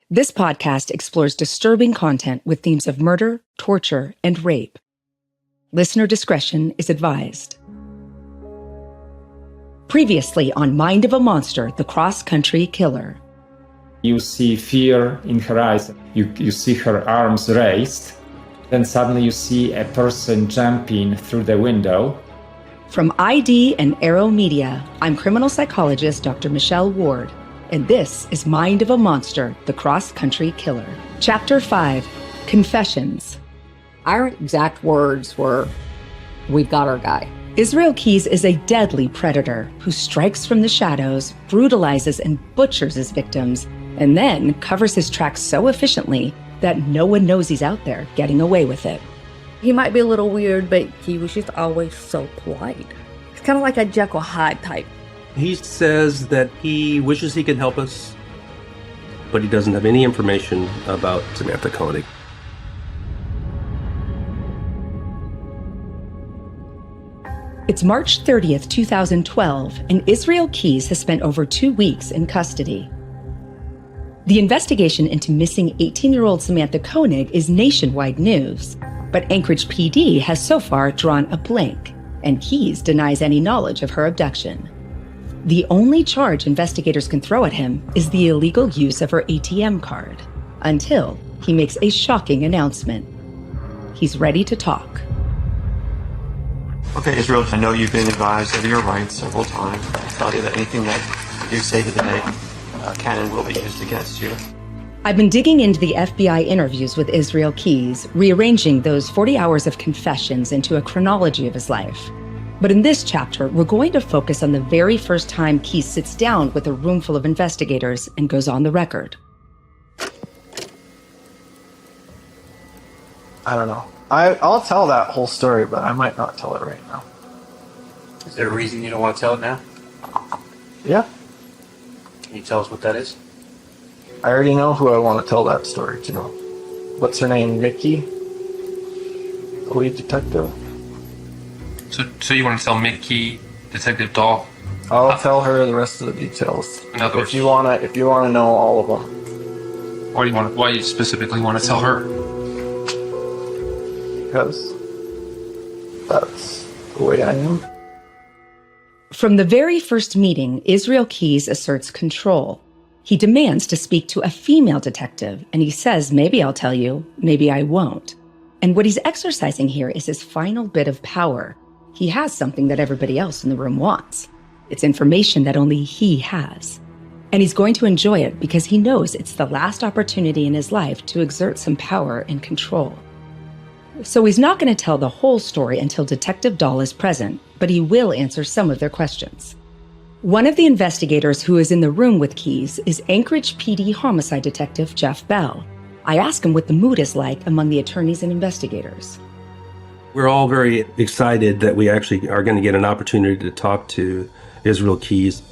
This podcast explores disturbing content with themes of murder, torture, and rape. Listener discretion is advised. Previously on Mind of a Monster, the cross-country killer. You see fear in her eyes. You see her arms raised. Then suddenly you see a person jumping through the window. From ID and Arrow Media, I'm criminal psychologist Dr. Michelle Ward, and this is Mind of a Monster, the cross-country killer. Chapter 5, Confessions. Our exact words were, "We've got our guy." Israel Keyes is a deadly predator who strikes from the shadows, brutalizes and butchers his victims, and then covers his tracks so efficiently that no one knows he's out there getting away with it. He might be a little weird, but he was just always so polite. He's kind of like a Jekyll Hyde type. He says that he wishes he could help us, but he doesn't have any information about Samantha Koenig. It's March 30th, 2012, and Israel Keyes has spent over 2 weeks in custody. The investigation into missing 18-year-old Samantha Koenig is nationwide news, but Anchorage PD has so far drawn a blank, and Keyes denies any knowledge of her abduction. The only charge investigators can throw at him is the illegal use of her ATM card, until he makes a shocking announcement. He's ready to talk. Okay, Israel, I know you've been advised of your rights several times. I tell you that anything that you say today can and will be used against you. I've been digging into the FBI interviews with Israel Keyes, rearranging those 40 hours of confessions into a chronology of his life. But in this chapter, we're going to focus on the very first time Keyes sits down with a room full of investigators and goes on the record. I don't know. I'll tell that whole story, but I might not tell it right now. Is there a reason you don't want to tell it now? Yeah. Can you tell us what that is? I already know who I want to tell that story to. What's her name? Mickey? The lead detective? So you want to tell Mickey, Detective Dahl? I'll tell her the rest of the details. In other words, if you wanna know all of them. why you specifically want to tell her? Because that's the way I am. From the very first meeting, Israel Keyes asserts control. He demands to speak to a female detective, and he says, maybe I'll tell you, maybe I won't. And what he's exercising here is his final bit of power. He has something that everybody else in the room wants. It's information that only he has. And he's going to enjoy it because he knows it's the last opportunity in his life to exert some power and control. So he's not going to tell the whole story until Detective Dahl is present, but he will answer some of their questions. One of the investigators who is in the room with Keyes is Anchorage PD homicide detective Jeff Bell. I ask him what the mood is like among the attorneys and investigators. We're all very excited that we actually are going to get an opportunity to talk to Israel Keyes.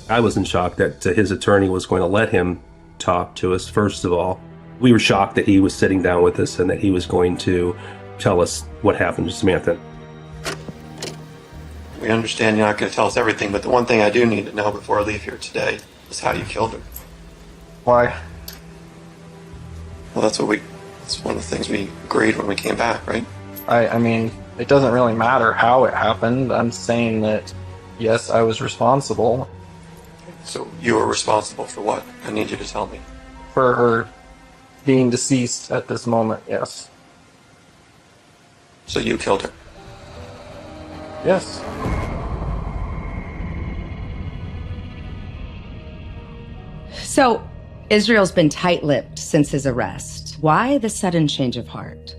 I was in shock that his attorney was going to let him talk to us, first of all. We were shocked that he was sitting down with us and that he was going to tell us what happened to Samantha. We understand you're not going to tell us everything, but the one thing I do need to know before I leave here today is how you killed her. Why? Well, that's one of the things we agreed when we came back, right? I mean, it doesn't really matter how it happened. I'm saying that, yes, I was responsible. So you were responsible for what? I need you to tell me. For her being deceased at this moment, yes. So you killed her? Yes. So, Israel's been tight-lipped since his arrest. Why the sudden change of heart?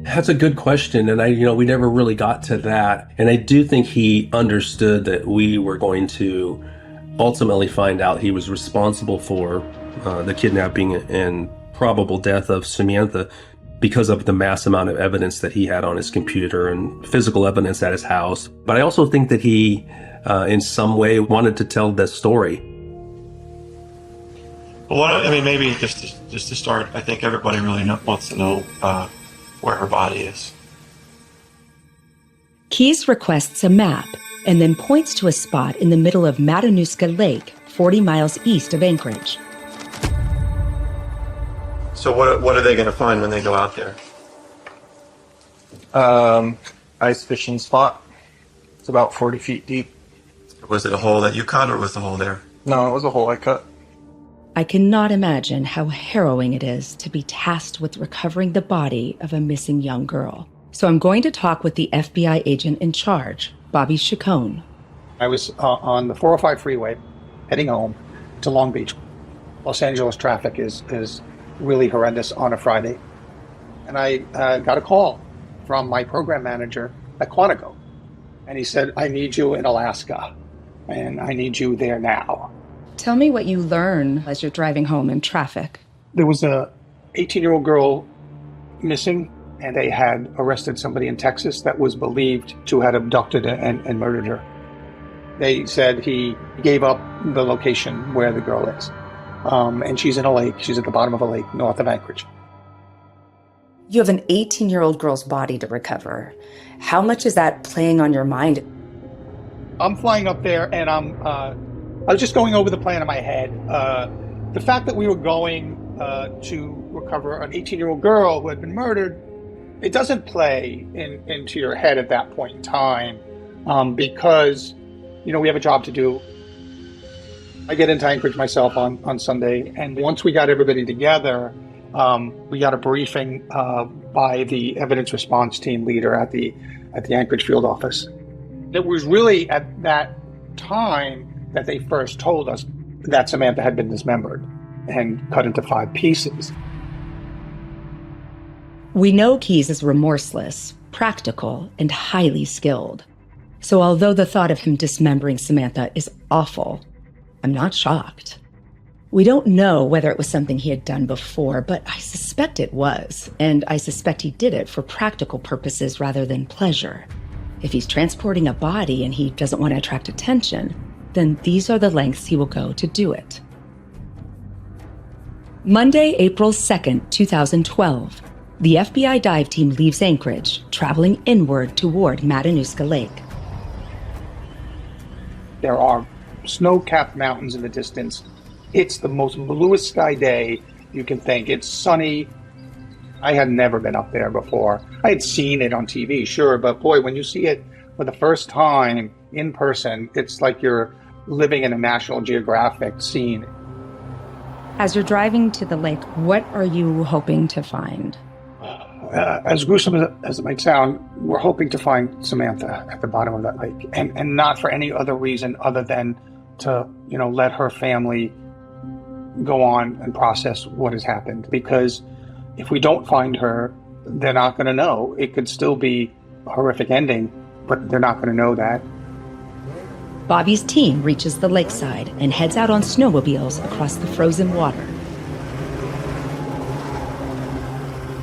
That's a good question, and we never really got to that. And I do think he understood that we were going to ultimately find out he was responsible for the kidnapping and probable death of Samantha because of the mass amount of evidence that he had on his computer and physical evidence at his house. But I also think that he, in some way, wanted to tell the story. Well, maybe just to start, I think everybody really wants to know where her body is. Keyes requests a map and then points to a spot in the middle of Matanuska Lake, 40 miles east of Anchorage. So what are they going to find when they go out there? Ice fishing spot. It's about 40 feet deep. Was it a hole that you cut, or was the hole there? No, it was a hole I cut. I cannot imagine how harrowing it is to be tasked with recovering the body of a missing young girl. So I'm going to talk with the FBI agent in charge, Bobby Chacon. I was on the 405 freeway heading home to Long Beach. Los Angeles traffic is really horrendous on a Friday. And I got a call from my program manager at Quantico. And he said, I need you in Alaska, and I need you there now. Tell me what you learn as you're driving home in traffic. There was a 18-year-old girl missing, and they had arrested somebody in Texas that was believed to have abducted and murdered her. They said he gave up the location where the girl is. And she's in a lake. She's at the bottom of a lake north of Anchorage. You have an 18-year-old girl's body to recover. How much is that playing on your mind? I'm flying up there, and I was just going over the plan in my head. The fact that we were going to recover an 18-year-old girl who had been murdered, it doesn't play into your head at that point in time because, we have a job to do. I get into Anchorage myself on Sunday, and once we got everybody together, we got a briefing by the evidence response team leader at the Anchorage field office. It was really at that time that they first told us that Samantha had been dismembered and cut into 5 pieces. We know Keyes is remorseless, practical, and highly skilled. So although the thought of him dismembering Samantha is awful, I'm not shocked. We don't know whether it was something he had done before, but I suspect it was, and I suspect he did it for practical purposes rather than pleasure. If he's transporting a body and he doesn't want to attract attention, then these are the lengths he will go to do it. Monday, April 2nd, 2012, the FBI dive team leaves Anchorage, traveling inward toward Matanuska Lake. There are snow-capped mountains in the distance. It's the most bluest sky day you can think. It's sunny. I had never been up there before. I had seen it on TV, sure, but boy, when you see it for the first time in person, it's like you're living in a National Geographic scene. As you're driving to the lake, what are you hoping to find? As gruesome as it might sound, we're hoping to find Samantha at the bottom of that lake, and not for any other reason other than to, let her family go on and process what has happened. Because if we don't find her, they're not going to know. It could still be a horrific ending, but they're not going to know that. Bobby's team reaches the lakeside and heads out on snowmobiles across the frozen water.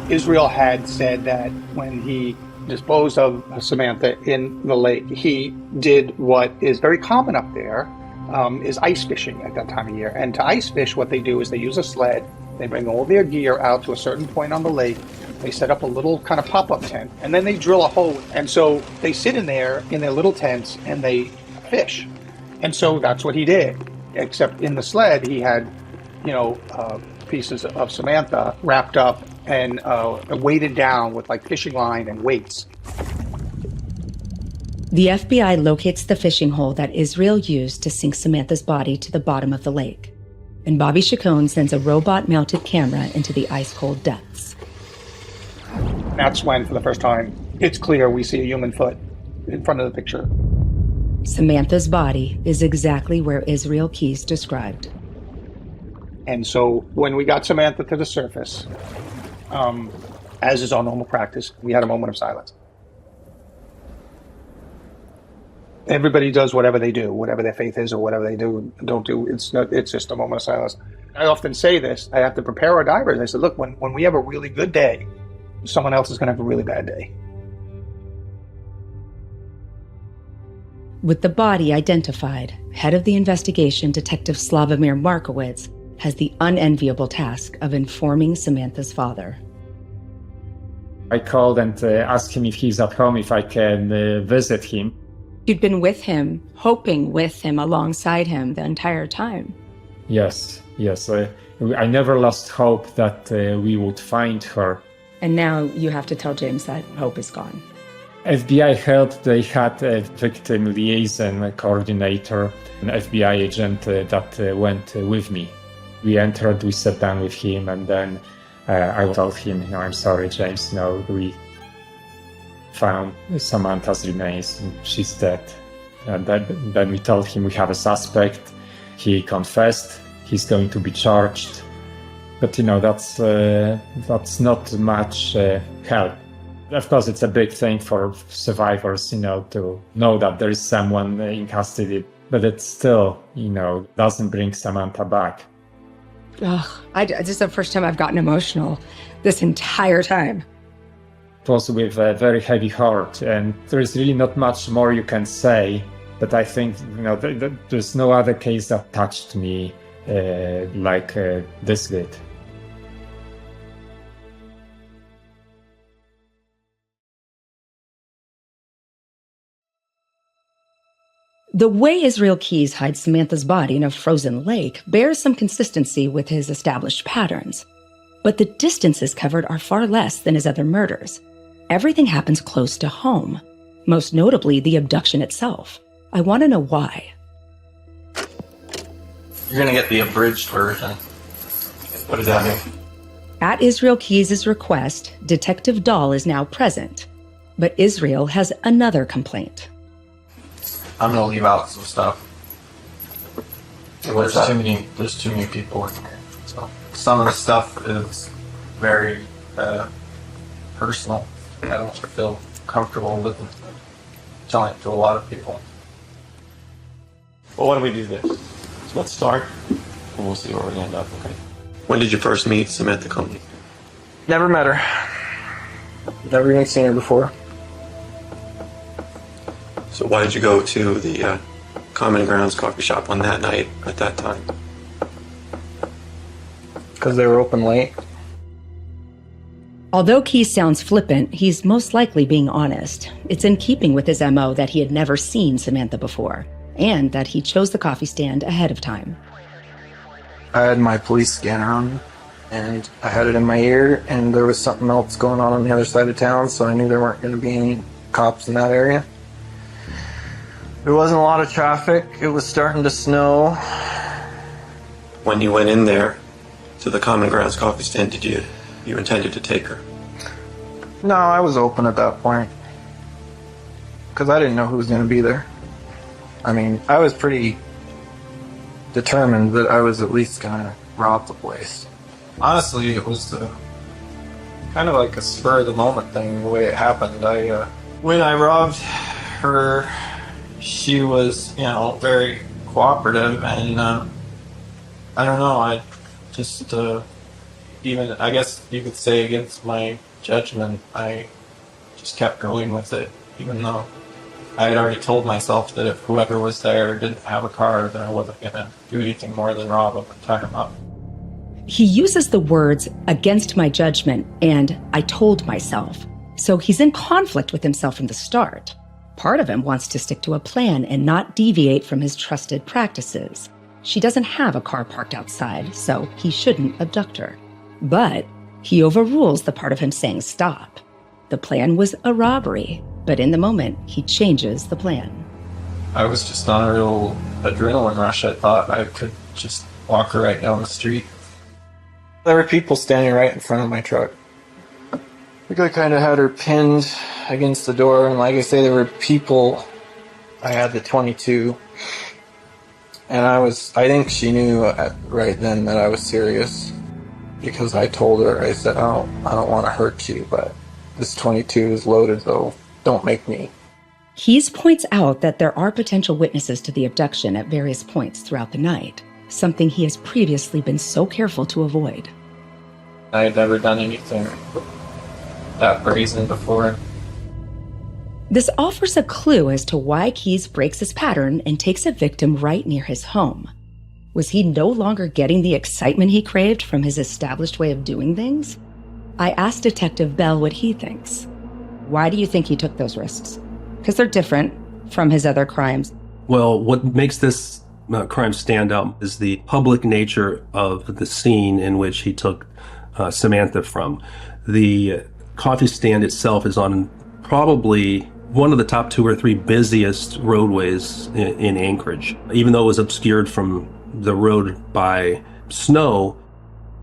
Israel had said that when he disposed of Samantha in the lake, he did what is very common up there, is ice fishing at that time of year. And to ice fish, what they do is they use a sled, they bring all their gear out to a certain point on the lake, they set up a little kind of pop-up tent, and then they drill a hole. And so they sit in there in their little tents and they fish. And so that's what he did, except in the sled he had, pieces of Samantha wrapped up and weighted down with like fishing line and weights. The FBI locates the fishing hole that Israel used to sink Samantha's body to the bottom of the lake, and Bobby Chacon sends a robot-mounted camera into the ice-cold depths. That's when, for the first time, it's clear we see a human foot in front of the picture. Samantha's body is exactly where Israel Keyes described. And so when we got Samantha to the surface, as is our normal practice, we had a moment of silence. Everybody does whatever they do, whatever their faith is or whatever they do and don't do. It's just a moment of silence. I often say this. I have to prepare our divers. I said, look, when we have a really good day, someone else is going to have a really bad day. With the body identified, head of the investigation, Detective Slavomir Markowitz, has the unenviable task of informing Samantha's father. I called and asked him if he's at home, if I can visit him. You'd been with him, hoping with him, alongside him the entire time. Yes, Yes, I never lost hope that we would find her. And now you have to tell James that hope is gone. FBI held they had a victim liaison coordinator, an FBI agent that went with me. We entered, we sat down with him, and then I told him, I'm sorry, James, we found Samantha's remains, and she's dead. And then we told him we have a suspect. He confessed. He's going to be charged. But, that's not much help. Of course, it's a big thing for survivors, to know that there is someone in custody. But it still, doesn't bring Samantha back. Ugh, this is the first time I've gotten emotional this entire time. It was with a very heavy heart, and there is really not much more you can say. But I think, there's no other case that touched me like this did. The way Israel Keyes hides Samantha's body in a frozen lake bears some consistency with his established patterns. But the distances covered are far less than his other murders. Everything happens close to home, most notably the abduction itself. I want to know why. You're going to get the abridged version. What does that mean? At Israel Keyes' request, Detective Dahl is now present. But Israel has another complaint. I'm going to leave out some stuff. There's too many people in here. So some of the stuff is very personal. I don't feel comfortable with telling it to a lot of people. Well, why don't we do this? So let's start, and we'll see where we end up, okay? When did you first meet Samantha Koenig? Never met her. Never even seen her before. So why did you go to the Common Grounds coffee shop on that night at that time? Because they were open late. Although Keyes sounds flippant, he's most likely being honest. It's in keeping with his MO that he had never seen Samantha before, and that he chose the coffee stand ahead of time. I had my police scanner on, and I had it in my ear, and there was something else going on the other side of town, so I knew there weren't going to be any cops in that area. There wasn't a lot of traffic. It was starting to snow. When you went in there to the Common Grounds coffee stand, did you intended to take her? No, I was open at that point. Because I didn't know who was going to be there. I mean, I was pretty determined that I was at least going to rob the place. Honestly, it was kind of like a spur-of-the-moment thing, the way it happened. When I robbed her, she was, very cooperative, and I don't know, I just, even, I guess you could say against my judgment, I just kept going with it, even though I had already told myself that if whoever was there didn't have a car, then I wasn't going to do anything more than rob them and tie them up. He uses the words, against my judgment, and I told myself. So he's in conflict with himself from the start. Part of him wants to stick to a plan and not deviate from his trusted practices. She doesn't have a car parked outside, so he shouldn't abduct her. But he overrules the part of him saying stop. The plan was a robbery, but in the moment, he changes the plan. I was just on a real adrenaline rush. I thought I could just walk her right down the street. There were people standing right in front of my truck. I think I kind of had her pinned against the door, and like I say, there were people. I had the .22, and I think she knew right then that I was serious, because I told her, I said, I don't want to hurt you, but this .22 is loaded, though. Don't make me. Keyes points out that there are potential witnesses to the abduction at various points throughout the night, something he has previously been so careful to avoid. I had never done anything that brazen before. This offers a clue as to why Keyes breaks his pattern and takes a victim right near his home. Was he no longer getting the excitement he craved from his established way of doing things? I asked Detective Bell what he thinks. Why do you think he took those risks? Because they're different from his other crimes. Well, what makes this crimes stand out is the public nature of the scene in which he took Samantha from. The coffee stand itself is on probably one of the top 2 or 3 busiest roadways in Anchorage. Even though it was obscured from the road by snow,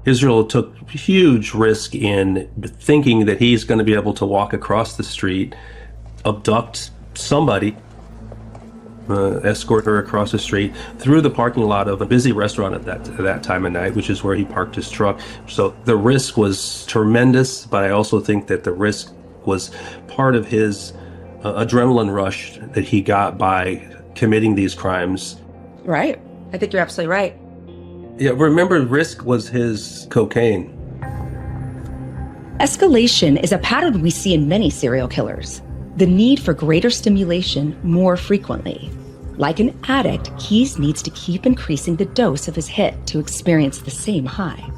Israel took huge risk in thinking that he's going to be able to walk across the street, abduct somebody, escort her across the street through the parking lot of a busy restaurant at that time of night, which is where he parked his truck. So the risk was tremendous, but I also think that the risk was part of his adrenaline rush that he got by committing these crimes. Right. I think you're absolutely right. Yeah, remember, risk was his cocaine. Escalation is a pattern we see in many serial killers. The need for greater stimulation more frequently. Like an addict, Keyes needs to keep increasing the dose of his hit to experience the same high.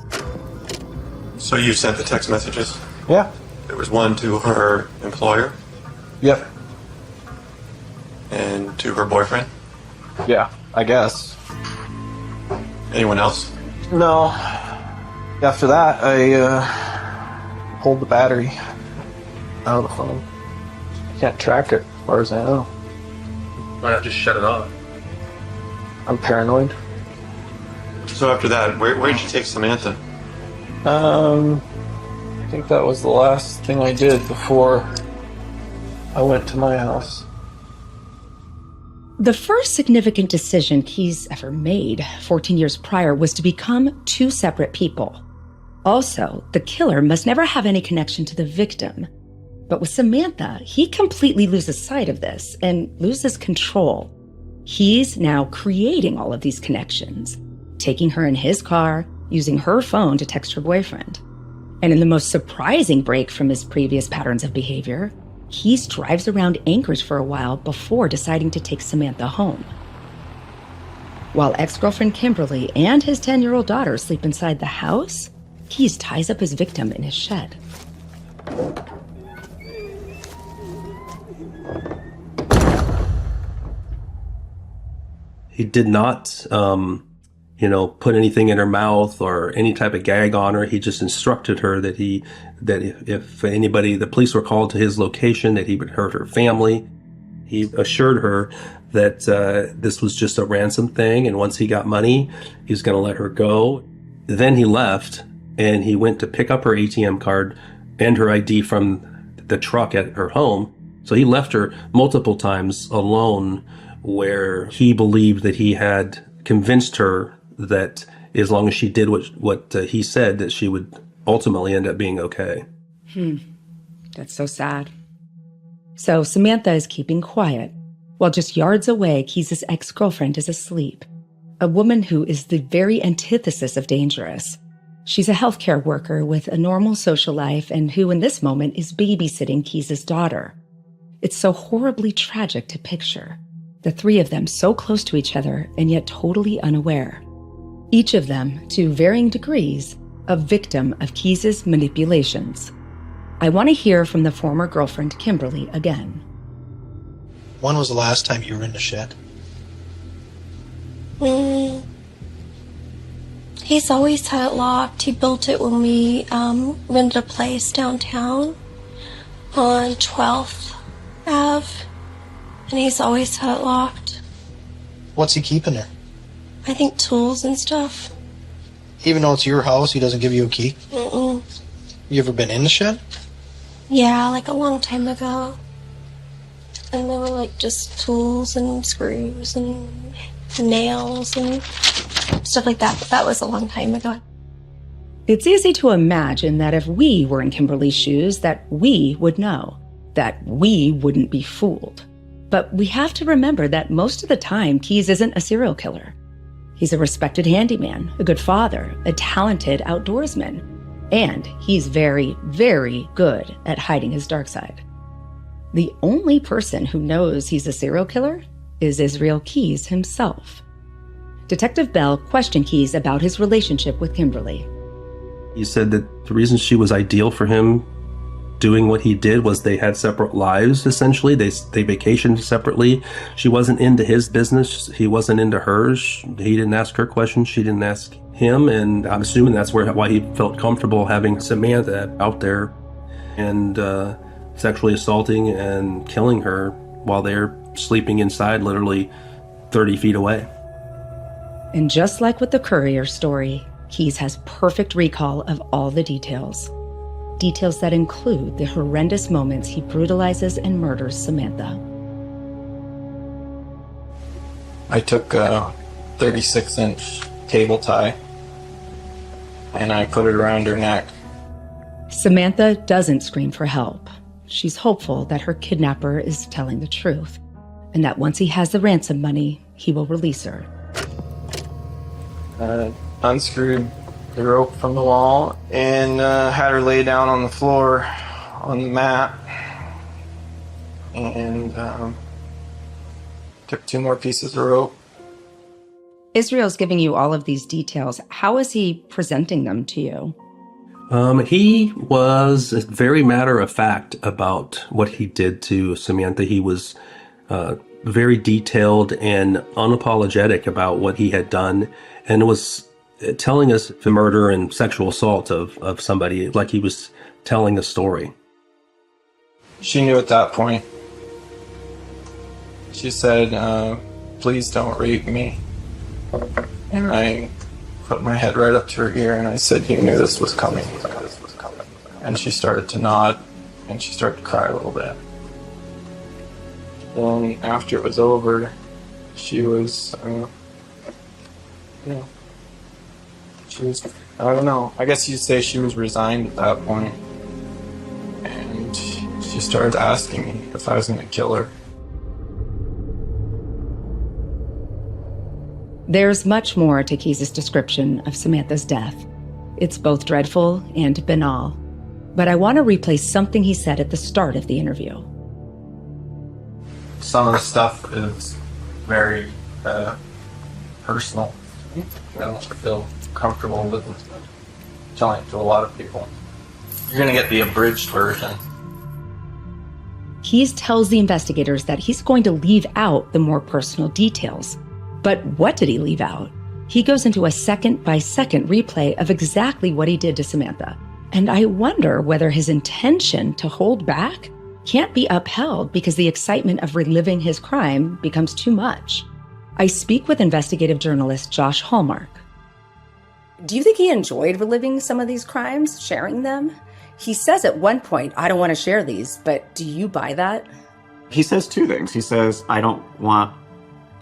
So you sent the text messages? Yeah. There was one to her employer Yep. and to her boyfriend. Yeah, I guess. Anyone else? No. After that, I pulled the battery out of the phone. Can't track it, as far as I know. Why not just shut it off? I'm paranoid. So after that, where did you take Samantha? I think that was the last thing I did before I went to my house. The first significant decision Keyes ever made 14 years prior was to become 2 separate people. Also, the killer must never have any connection to the victim. But with Samantha, he completely loses sight of this and loses control. He's now creating all of these connections, taking her in his car, using her phone to text her boyfriend. And in the most surprising break from his previous patterns of behavior, Keyes drives around Anchorage for a while before deciding to take Samantha home. While ex-girlfriend Kimberly and his 10-year-old daughter sleep inside the house, Keyes ties up his victim in his shed. He did not, put anything in her mouth or any type of gag on her. He just instructed her that if the police were called to his location, that he would hurt her family. He assured her that this was just a ransom thing, and once he got money, he was going to let her go. Then he left, and he went to pick up her ATM card and her ID from the truck at her home. So he left her multiple times alone, where he believed that he had convinced her that as long as she did what he said, that she would ultimately end up being okay. That's so sad. So Samantha is keeping quiet, while just yards away, Keyes' ex-girlfriend is asleep. A woman who is the very antithesis of dangerous. She's a healthcare worker with a normal social life and who in this moment is babysitting Keyes' daughter. It's so horribly tragic to picture. The 3 of them so close to each other and yet totally unaware. Each of them, to varying degrees, a victim of Keyes' manipulations. I want to hear from the former girlfriend Kimberly again. When was the last time you were in the shed? He's always had it locked. He built it when we rented a place downtown on 12th Ave. And he's always had it locked. What's he keeping there? I think tools and stuff. Even though it's your house, he doesn't give you a key? Mm-mm. You ever been in the shed? Yeah, like a long time ago. And there were like just tools and screws and nails and stuff like that. But that was a long time ago. It's easy to imagine that if we were in Kimberly's shoes, that we would know, that we wouldn't be fooled. But we have to remember that most of the time, Keyes isn't a serial killer. He's a respected handyman, a good father, a talented outdoorsman, and he's very, very good at hiding his dark side. The only person who knows he's a serial killer is Israel Keyes himself. Detective Bell questioned Keyes about his relationship with Kimberly. He said that the reason she was ideal for him doing what he did was they had separate lives, essentially. They vacationed separately. She wasn't into his business. He wasn't into hers. He didn't ask her questions. She didn't ask him. And I'm assuming that's why he felt comfortable having Samantha out there and sexually assaulting and killing her while they're sleeping inside, literally 30 feet away. And just like with the courier story, Keyes has perfect recall of all the details. Details that include the horrendous moments he brutalizes and murders Samantha. I took a 36-inch cable tie and I put it around her neck. Samantha doesn't scream for help. She's hopeful that her kidnapper is telling the truth, and that once he has the ransom money, he will release her. Unscrewed the rope from the wall and had her lay down on the floor on the mat, and took 2 more pieces of rope. Israel's giving you all of these details. How is he presenting them to you? He was very matter-of-fact about what he did to Samantha. He was very detailed and unapologetic about what he had done, and was telling us the murder and sexual assault of somebody like he was telling a story. She knew at that point. She said, please don't rape me. And I put my head right up to her ear and I said, you knew this was coming. And she started to nod and she started to cry a little bit. Then after it was over, she was, she was, I don't know, I guess you'd say she was resigned at that point. And she started asking me if I was going to kill her. There's much more to Keyes' description of Samantha's death. It's both dreadful and banal. But I want to replay something he said at the start of the interview. Some of the stuff is very personal. I don't feel comfortable with telling it to a lot of people. You're going to get the abridged version. Keyes tells the investigators that he's going to leave out the more personal details. But what did he leave out? He goes into a second-by-second replay of exactly what he did to Samantha. And I wonder whether his intention to hold back can't be upheld because the excitement of reliving his crime becomes too much. I speak with investigative journalist Josh Hallmark. Do you think he enjoyed reliving some of these crimes, sharing them? He says at one point, I don't want to share these, but do you buy that? He says 2 things. He says, I don't want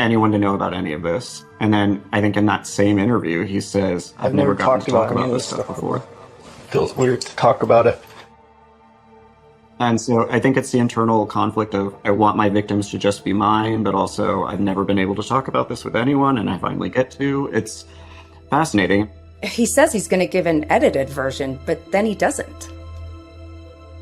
anyone to know about any of this. And then I think in that same interview, he says, I've never gotten to talk about this stuff before. Feels weird to talk about it. And so I think it's the internal conflict of, I want my victims to just be mine, but also I've never been able to talk about this with anyone, and I finally get to. It's fascinating. He says he's going to give an edited version, but then he doesn't.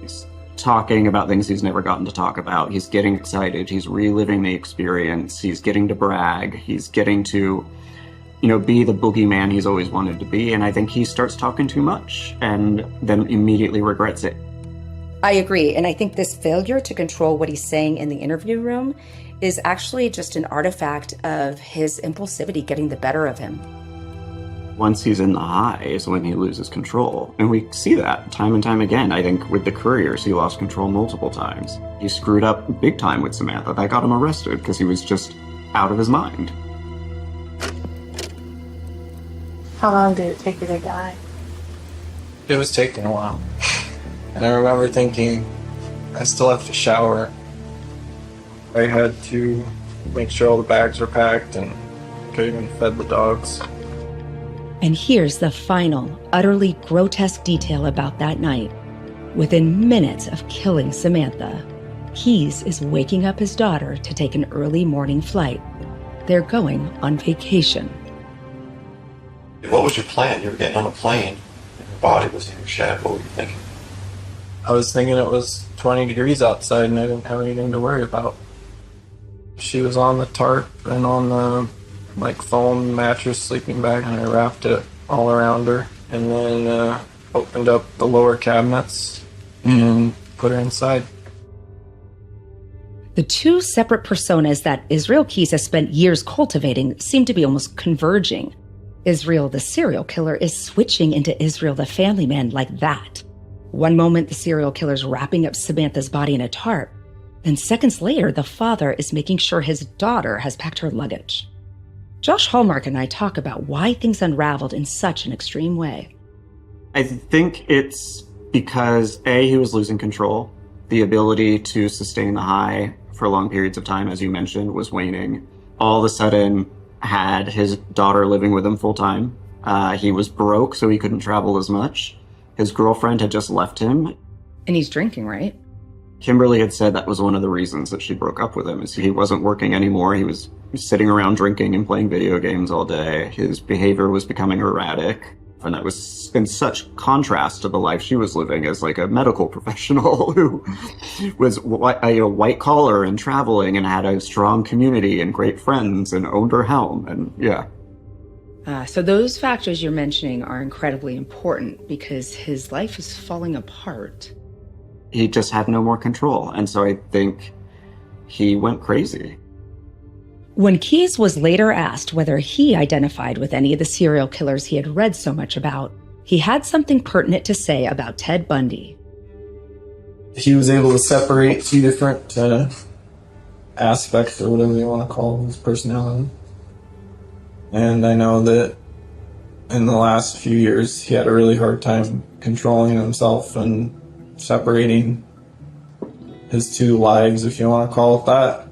He's talking about things he's never gotten to talk about. He's getting excited. He's reliving the experience. He's getting to brag. He's getting to, be the boogeyman he's always wanted to be. And I think he starts talking too much and then immediately regrets it. I agree. And I think this failure to control what he's saying in the interview room is actually just an artifact of his impulsivity getting the better of him. Once he's in the high is when he loses control. And we see that time and time again. I think with the couriers, he lost control multiple times. He screwed up big time with Samantha. That got him arrested because he was just out of his mind. How long did it take you to die? It was taking a while. And I remember thinking, I still have to shower. I had to make sure all the bags were packed and could even fed the dogs. And here's the final, utterly grotesque detail about that night. Within minutes of killing Samantha, Keyes is waking up his daughter to take an early morning flight. They're going on vacation. What was your plan? You were getting on a plane, and your body was in your shed. What were you thinking? I was thinking it was 20 degrees outside and I didn't have anything to worry about. She was on the tarp and on the foam mattress sleeping bag, and I wrapped it all around her, and then opened up the lower cabinets and put her inside. The two separate personas that Israel Keyes has spent years cultivating seem to be almost converging. Israel the serial killer is switching into Israel the family man like that. One moment, the serial killer's wrapping up Samantha's body in a tarp. Then seconds later, the father is making sure his daughter has packed her luggage. Josh Hallmark and I talk about why things unraveled in such an extreme way. I think it's because, A, he was losing control. The ability to sustain the high for long periods of time, as you mentioned, was waning. All of a sudden, had his daughter living with him full time. He was broke, so he couldn't travel as much. His girlfriend had just left him. And he's drinking, right? Kimberly had said that was one of the reasons that she broke up with him, is he wasn't working anymore. He was sitting around drinking and playing video games all day. His behavior was becoming erratic. And that was in such contrast to the life she was living as like a medical professional who was white collar and traveling and had a strong community and great friends and owned her home. And yeah. So those factors you're mentioning are incredibly important because his life is falling apart. He just had no more control. And so I think he went crazy. When Keyes was later asked whether he identified with any of the serial killers he had read so much about, he had something pertinent to say about Ted Bundy. He was able to separate two different aspects, or whatever you want to call his personality. And I know that in the last few years, he had a really hard time controlling himself and separating his two lives, if you want to call it that.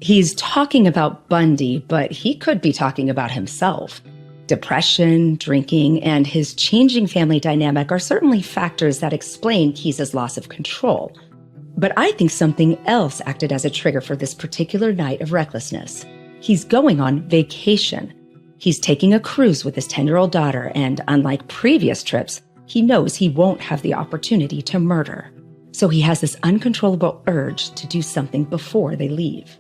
He's talking about Bundy, but he could be talking about himself. Depression, drinking, and his changing family dynamic are certainly factors that explain Keyes' loss of control. But I think something else acted as a trigger for this particular night of recklessness. He's going on vacation. He's taking a cruise with his 10-year-old daughter, and unlike previous trips, he knows he won't have the opportunity to murder. So he has this uncontrollable urge to do something before they leave.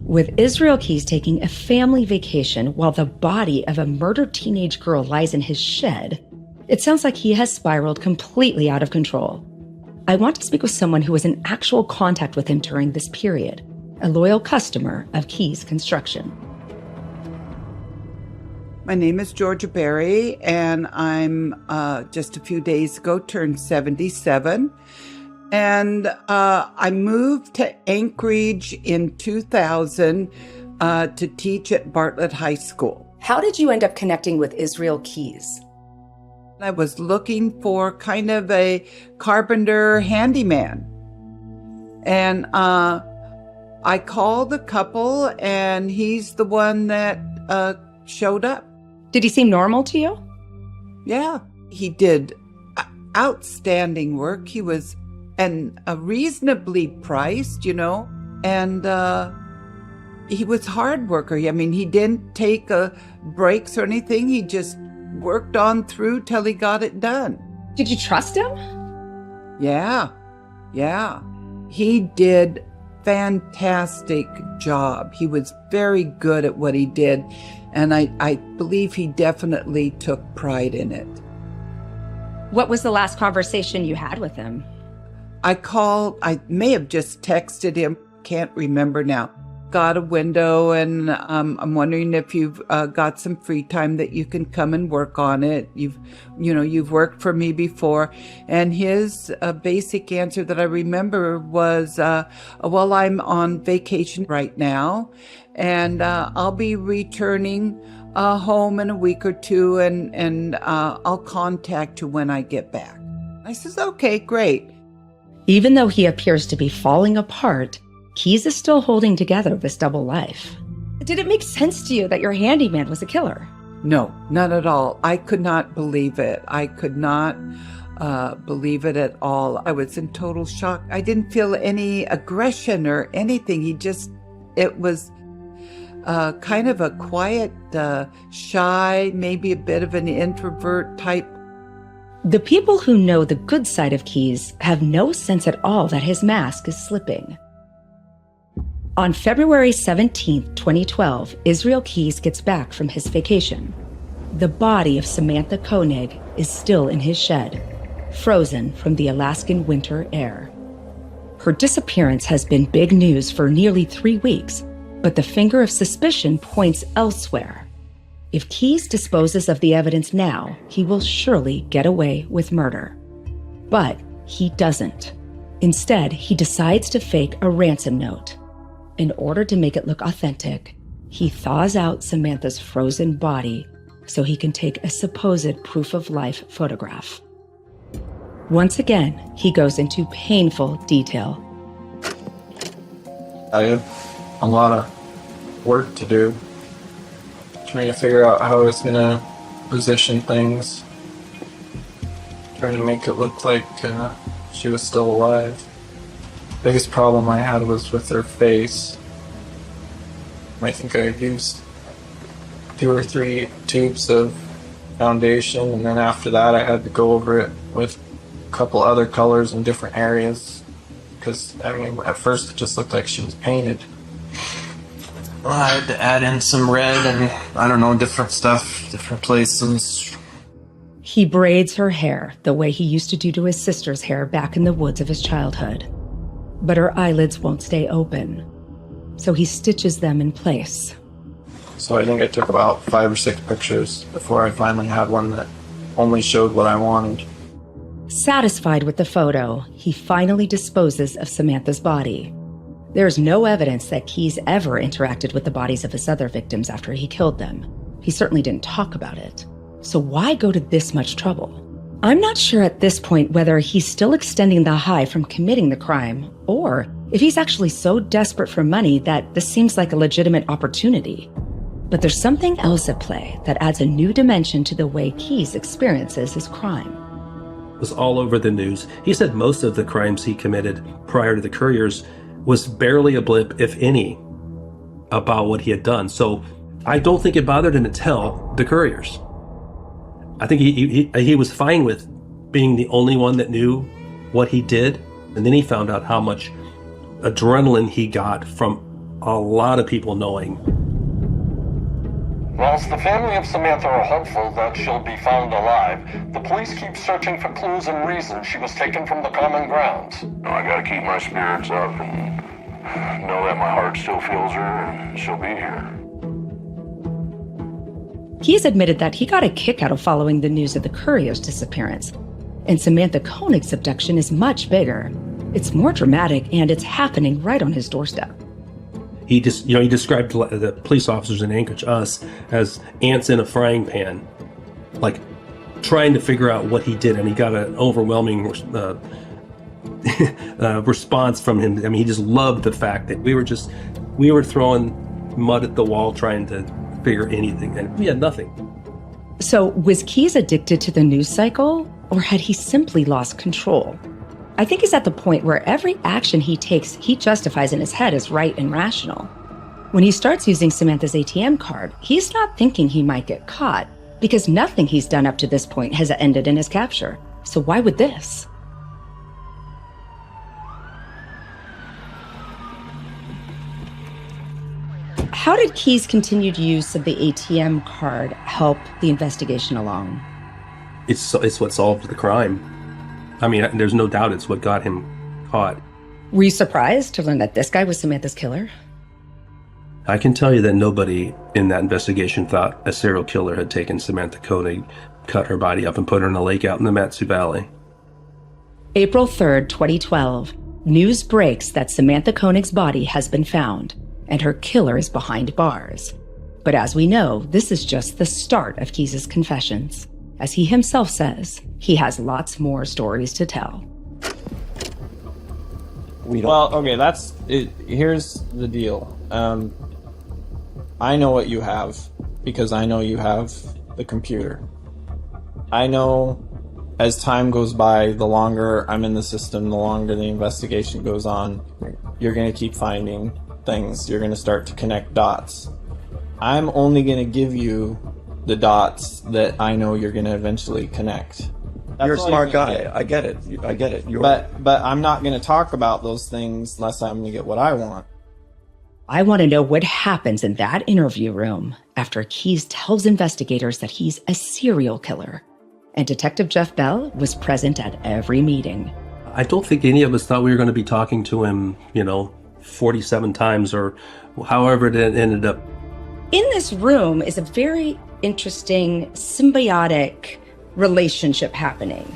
With Israel Keyes taking a family vacation while the body of a murdered teenage girl lies in his shed, it sounds like he has spiraled completely out of control. I want to speak with someone who was in actual contact with him during this period, a loyal customer of Keyes Construction. My name is Georgia Berry, and I'm just a few days ago turned 77. And I moved to Anchorage in 2000 to teach at Bartlett High School. How did you end up connecting with Israel Keyes? I was looking for kind of a carpenter handyman. And I called the couple, and he's the one that showed up. Did he seem normal to you? Yeah, he did outstanding work. He was reasonably priced, and he was a hard worker. I mean, he didn't take breaks or anything. He just worked on through till he got it done. Did you trust him? Yeah. He did fantastic job. He was very good at what he did, and I believe he definitely took pride in it. What was the last conversation you had with him? I may have just texted him, can't remember now. Got a window, and I'm wondering if you've got some free time that you can come and work on it. You've worked for me before. And his basic answer that I remember was, well, I'm on vacation right now, and I'll be returning home in a week or two, and I'll contact you when I get back. I says, okay, great. Even though he appears to be falling apart, Keyes is still holding together this double life. Did it make sense to you that your handyman was a killer? No, not at all. I could not believe it. I could not believe it at all. I was in total shock. I didn't feel any aggression or anything. It was kind of a quiet, shy, maybe a bit of an introvert type. The people who know the good side of Keyes have no sense at all that his mask is slipping. On February 17, 2012, Israel Keyes gets back from his vacation. The body of Samantha Koenig is still in his shed, frozen from the Alaskan winter air. Her disappearance has been big news for nearly 3 weeks, but the finger of suspicion points elsewhere. If Keyes disposes of the evidence now, he will surely get away with murder. But he doesn't. Instead, he decides to fake a ransom note. In order to make it look authentic, he thaws out Samantha's frozen body so he can take a supposed proof-of-life photograph. Once again, he goes into painful detail. I have a lot of work to do, trying to figure out how I was going to position things, trying to make it look like she was still alive. The biggest problem I had was with her face. I think I used 2 or 3 tubes of foundation, and then after that I had to go over it with a couple other colors in different areas, because at first it just looked like she was painted. Well, I had to add in some red and different stuff, different places. He braids her hair the way he used to do to his sister's hair back in the woods of his childhood. But her eyelids won't stay open, so he stitches them in place. So I think I took about 5 or 6 pictures before I finally had one that only showed what I wanted. Satisfied with the photo, he finally disposes of Samantha's body. There's no evidence that Keyes ever interacted with the bodies of his other victims after he killed them. He certainly didn't talk about it. So why go to this much trouble? I'm not sure at this point whether he's still extending the high from committing the crime, or if he's actually so desperate for money that this seems like a legitimate opportunity. But there's something else at play that adds a new dimension to the way Keyes experiences his crime. It was all over the news. He said most of the crimes he committed prior to the Couriers was barely a blip, if any, about what he had done. So I don't think it bothered him to tell the Couriers. I think he was fine with being the only one that knew what he did. And then he found out how much adrenaline he got from a lot of people knowing. Whilst the family of Samantha are hopeful that she'll be found alive, the police keep searching for clues and reasons she was taken from the common ground. I gotta keep my spirits up and know that my heart still feels her and she'll be here. Keyes admitted that he got a kick out of following the news of the Courier's disappearance. And Samantha Koenig's abduction is much bigger. It's more dramatic, and it's happening right on his doorstep. He described the police officers in Anchorage, us, as ants in a frying pan, like trying to figure out what he did, and he got an overwhelming response from him. I mean, he just loved the fact that we were throwing mud at the wall trying to figure anything, and we had nothing. So was Keyes addicted to the news cycle, or had he simply lost control? I think he's at the point where every action he takes, he justifies in his head as right and rational. When he starts using Samantha's ATM card, he's not thinking he might get caught, because nothing he's done up to this point has ended in his capture. So why would this? How did Keyes' continued use of the ATM card help the investigation along? It's what solved the crime. I mean, there's no doubt it's what got him caught. Were you surprised to learn that this guy was Samantha's killer? I can tell you that nobody in that investigation thought a serial killer had taken Samantha Koenig, cut her body up, and put her in a lake out in the Matsu Valley. April 3rd, 2012, news breaks that Samantha Koenig's body has been found, and her killer is behind bars. But as we know, this is just the start of Keyes' confessions. As he himself says, he has lots more stories to tell. Well, okay, that's it. Here's the deal. I know what you have because I know you have the computer. I know as time goes by, the longer I'm in the system, the longer the investigation goes on, you're going to keep finding things. You're going to start to connect dots. I'm only going to give you the dots that I know you're going to eventually connect. You're a smart guy. I get it. I get it. But I'm not going to talk about those things unless I'm going to get what I want. I want to know what happens in that interview room after Keyes tells investigators that he's a serial killer. And Detective Jeff Bell was present at every meeting. I don't think any of us thought we were going to be talking to him, 47 times or however it ended up. In this room is a very interesting symbiotic relationship happening.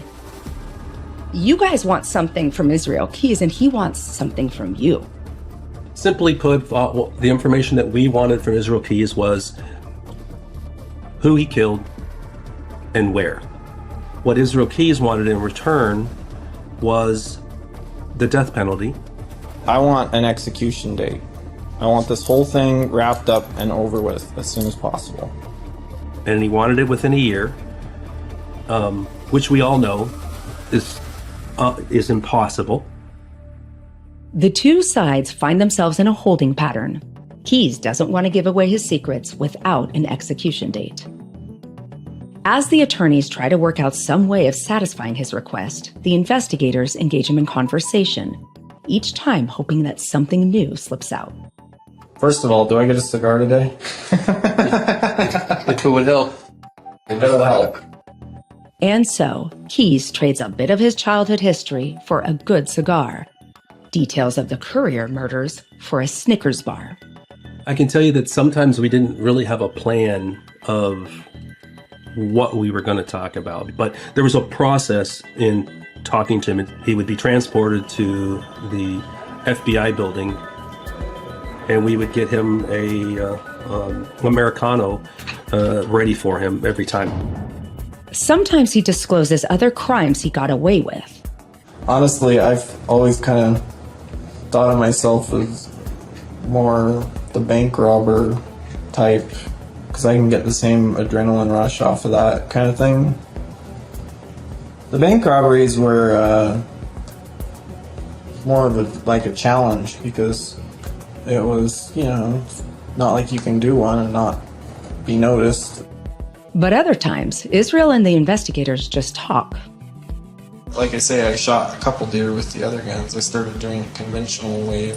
You guys want something from Israel Keyes, and he wants something from you. Simply put, the information that we wanted from Israel Keyes was who he killed and where. What Israel Keyes wanted in return was the death penalty. I want an execution date. I want this whole thing wrapped up and over with as soon as possible. And he wanted it within a year, which we all know is impossible. The two sides find themselves in a holding pattern. Keyes doesn't want to give away his secrets without an execution date. As the attorneys try to work out some way of satisfying his request, the investigators engage him in conversation, each time hoping that something new slips out. First of all, do I get a cigar today? If it would help. It'll help. And so, Keyes trades a bit of his childhood history for a good cigar. Details of the Courier murders for a Snickers bar. I can tell you that sometimes we didn't really have a plan of what we were going to talk about, but there was a process in talking to him. He would be transported to the FBI building, and we would get him a Americano ready for him every time. Sometimes he discloses other crimes he got away with. Honestly, I've always kind of thought of myself as more the bank robber type, because I can get the same adrenaline rush off of that kind of thing. The bank robberies were more of a challenge, because it was, not like you can do one and not be noticed. But other times, Israel and the investigators just talk. Like I say, I shot a couple deer with the other guns. I started doing it conventional way.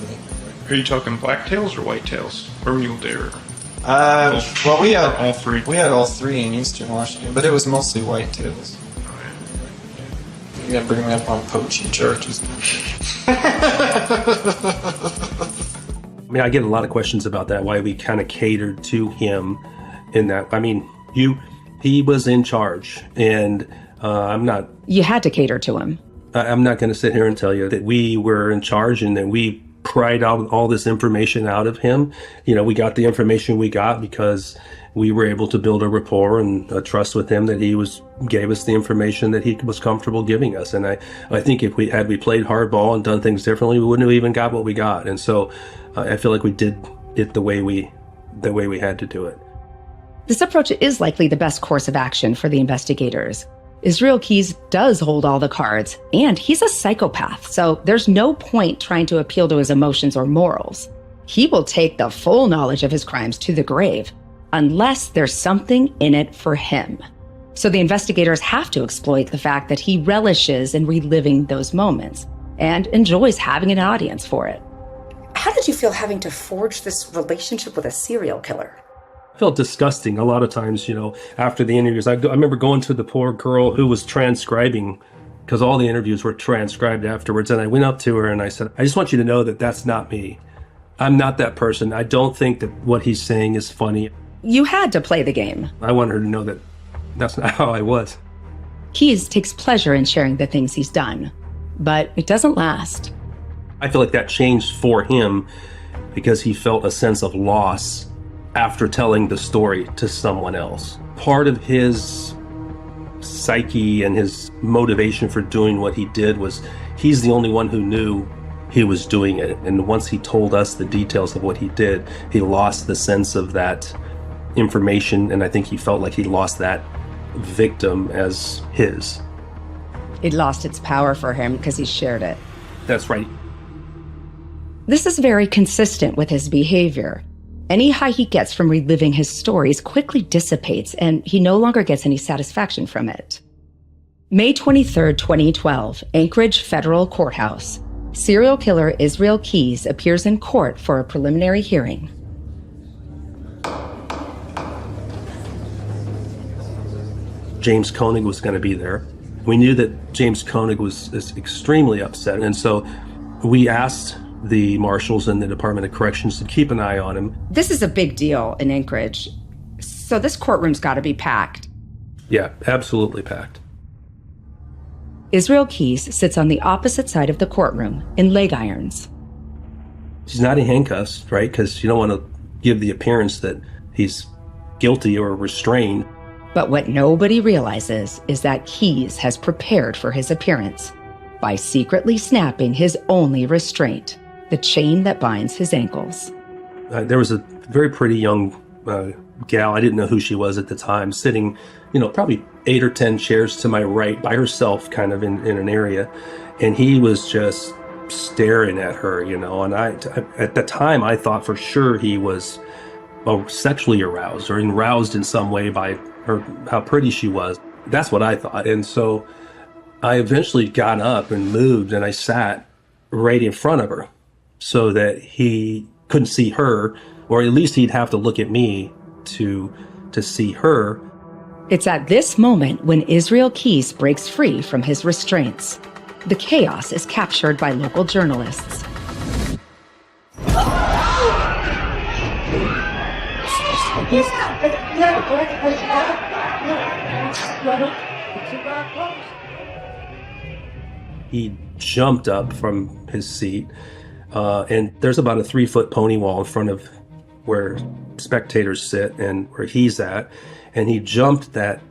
Are you talking blacktails or whitetails? Or mule deer? Well, we had all three. We had all three in Eastern Washington, but it was mostly whitetails. You're gonna bring me up on poaching charges. I mean, I get a lot of questions about that, why we kind of catered to him in that. I mean, he was in charge, and I'm not... You had to cater to him. I'm not going to sit here and tell you that we were in charge and that we pried out all this information out of him. We got the information we got because we were able to build a rapport and a trust with him that he gave us the information that he was comfortable giving us. And I think if we played hardball and done things differently, we wouldn't have even got what we got. And so I feel like we did it the way we had to do it. This approach is likely the best course of action for the investigators. Israel Keyes does hold all the cards, and he's a psychopath, so there's no point trying to appeal to his emotions or morals. He will take the full knowledge of his crimes to the grave, unless there's something in it for him. So the investigators have to exploit the fact that he relishes in reliving those moments, and enjoys having an audience for it. How did you feel having to forge this relationship with a serial killer? I felt disgusting a lot of times, after the interviews. I remember going to the poor girl who was transcribing, because all the interviews were transcribed afterwards. And I went up to her and I said, I just want you to know that that's not me. I'm not that person. I don't think that what he's saying is funny. You had to play the game. I want her to know that that's not how I was. Keyes takes pleasure in sharing the things he's done, but it doesn't last. I feel like that changed for him because he felt a sense of loss after telling the story to someone else. Part of his psyche and his motivation for doing what he did was he's the only one who knew he was doing it. And once he told us the details of what he did, he lost the sense of that information. And I think he felt like he lost that victim as his. It lost its power for him because he shared it. That's right. This is very consistent with his behavior. Any high he gets from reliving his stories quickly dissipates, and he no longer gets any satisfaction from it. May 23, 2012, Anchorage Federal Courthouse. serial killer Israel Keys appears in court for a preliminary hearing. James Koenig was going to be there. We knew that James Koenig was extremely upset, and so we asked the marshals and the Department of Corrections to keep an eye on him. This is a big deal in Anchorage, so this courtroom's got to be packed. Yeah, absolutely packed. Israel Keys sits on the opposite side of the courtroom in leg irons. He's not in handcuffs, right? Because you don't want to give the appearance that he's guilty or restrained. But what nobody realizes is that Keys has prepared for his appearance by secretly snapping his only restraint, the chain that binds his ankles. There was a very pretty young gal, I didn't know who she was at the time, sitting, probably 8 or 10 chairs to my right by herself, kind of in an area. And he was just staring at her, and at the time I thought for sure he was sexually aroused or aroused in some way by her, how pretty she was. That's what I thought. And so I eventually got up and moved, and I sat right in front of her so that he couldn't see her, or at least he'd have to look at me to see her. It's at this moment when Israel Keys breaks free from his restraints. The chaos is captured by local journalists. He jumped up from his seat, and there's about a 3-foot pony wall in front of where spectators sit and where he's at, and he jumped that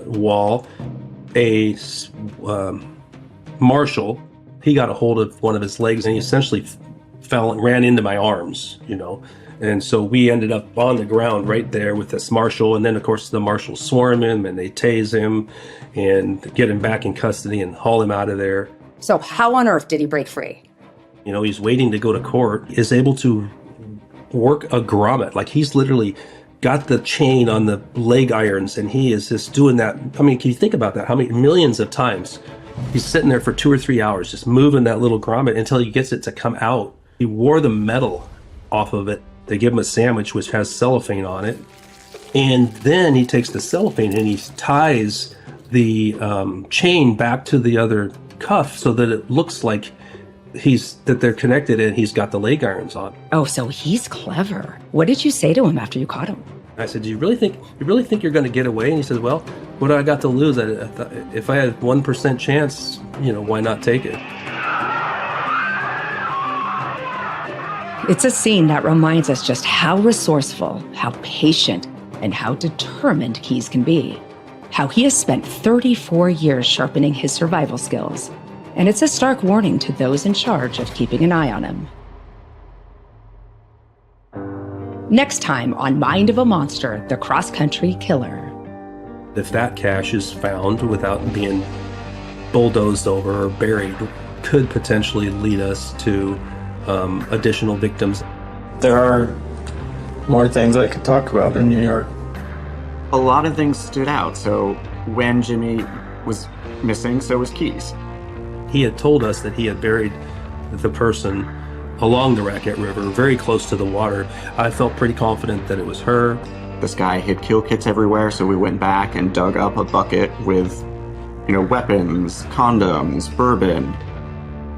wall. A marshal, he got a hold of one of his legs, and he essentially fell and ran into my arms, And so we ended up on the ground right there with this marshal. And then, of course, the marshals swarm him and they tase him and get him back in custody and haul him out of there. So how on earth did he break free? He's waiting to go to court, is able to work a grommet. Like, he's literally got the chain on the leg irons, and he is just doing that. I mean, can you think about that? How many millions of times he's sitting there for 2 or 3 hours just moving that little grommet until he gets it to come out. He wore the metal off of it. They give him a sandwich which has cellophane on it. And then he takes the cellophane and he ties the chain back to the other cuff so that it looks like that they're connected and he's got the leg irons on. Oh, so he's clever. What did you say to him after you caught him? I said, do you really think you're going to get away? And he said, well, what do I got to lose? If I had 1% chance, why not take it? It's a scene that reminds us just how resourceful, how patient, and how determined Keys can be. How he has spent 34 years sharpening his survival skills. And it's a stark warning to those in charge of keeping an eye on him. Next time on Mind of a Monster, the cross-country killer. If that cache is found without being bulldozed over or buried, could potentially lead us to additional victims. There are more things I could talk about in New York. A lot of things stood out. So when Jimmy was missing, so was Keys. He had told us that he had buried the person along the Raquette River, very close to the water. I felt pretty confident that it was her. This guy hid kill kits everywhere, so we went back and dug up a bucket with, weapons, condoms, bourbon.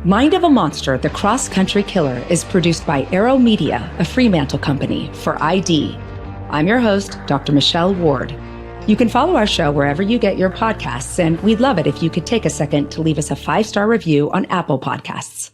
Mind of a Monster, the cross-country killer is produced by Arrow Media, a Fremantle company, for ID. I'm your host, Dr. Michelle Ward. You can follow our show wherever you get your podcasts, and we'd love it if you could take a second to leave us a 5-star review on Apple Podcasts.